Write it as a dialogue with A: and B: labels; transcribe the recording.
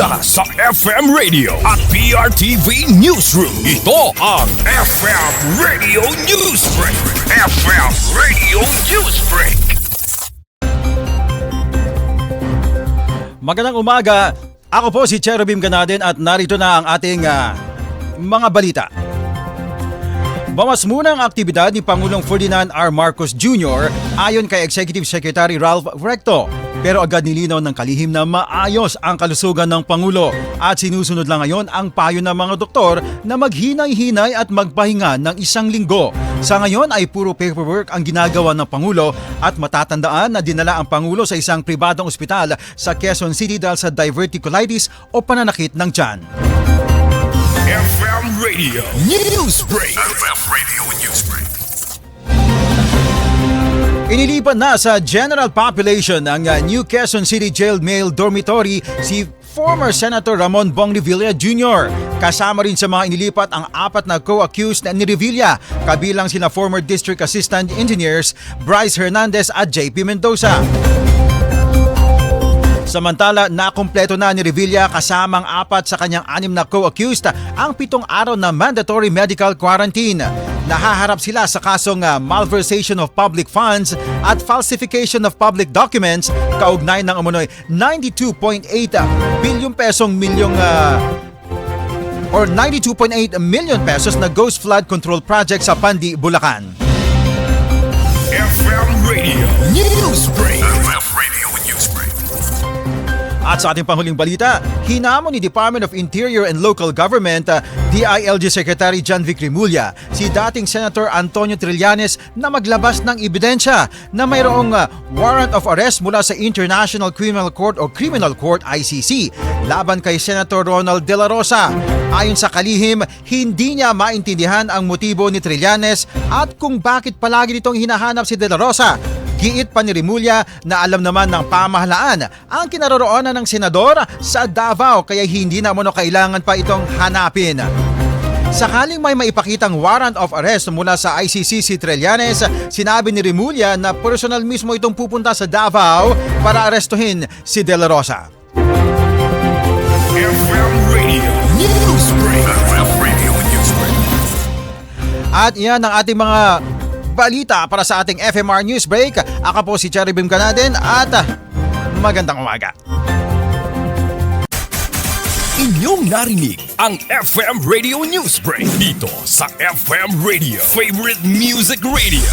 A: Mula sa FM Radio at PRTV Newsroom, ito ang FM Radio Newsbreak. FM Radio Newsbreak.
B: Magandang umaga. Ako po si Cherubim Ganaden at narito na ang ating mga balita. Bawas muna ang aktibidad ni Pangulong Ferdinand R. Marcos Jr. ayon kay Executive Secretary Ralph Recto. Pero agad nilinaw ng kalihim na maayos ang kalusugan ng Pangulo at sinusunod lang ngayon ang payo ng mga doktor na maghinay-hinay at magpahinga ng 1 linggo. Sa ngayon ay puro paperwork ang ginagawa ng Pangulo at matatandaan na dinala ang Pangulo sa isang pribadong ospital sa Quezon City dahil sa diverticulitis o pananakit ng tiyan.
A: FM Radio Newsbreak. FM Radio Newsbreak.
B: Inilipat na sa general population ng New Quezon City Jail Male Dormitory si former Senator Ramon Bong Revilla Jr. Kasama rin sa mga inilipat ang 4 na co-accused ni Revilla, kabilang sina former District Assistant Engineers Bryce Hernandez at JP Mendoza. Samantala, nakumpleto na ni Revilla kasamang 4 sa kanyang 6 na co-accused ang 7 araw na mandatory medical quarantine. Nahaharap sila sa kasong malversation of public funds at falsification of public documents kaugnay ng umunoy 92.8 billion pesong or 92.8 million pesos na ghost flood control project sa Pandi, Bulacan.
A: FM Radio Newsbreak. FM Radio Newsbreak.
B: At sa ating panghuling balita, hinamon ni Department of Interior and Local Government DILG Secretary John Vic Remulla si dating Senator Antonio Trillanes na maglabas ng ebidensya na mayroong warrant of arrest mula sa International Criminal Court o Criminal Court ICC laban kay Senator Ronald De La Rosa. Ayon sa kalihim, hindi niya maintindihan ang motibo ni Trillanes at kung bakit palagi nitong hinahanap si De La Rosa. Giit pa ni Remulla na alam naman ng pamahalaan ang kinaroroonan ng senador sa Davao kaya hindi na umano kailangan pa itong hanapin. Sakaling may maipakitang warrant of arrest mula sa ICC si Trillanes, sinabi ni Remulla na personal mismo itong pupunta sa Davao para arestuhin si De La Rosa.
A: FM Radio Newsbreak. FM Radio Newsbreak.
B: At yan ang ating mga balita para sa ating FMR Newsbreak. Ako po si Cherubim Ganaden at magandang umaga.
A: Inyong narinig ang FM Radio Newsbreak dito sa FM Radio, Favorite Music Radio.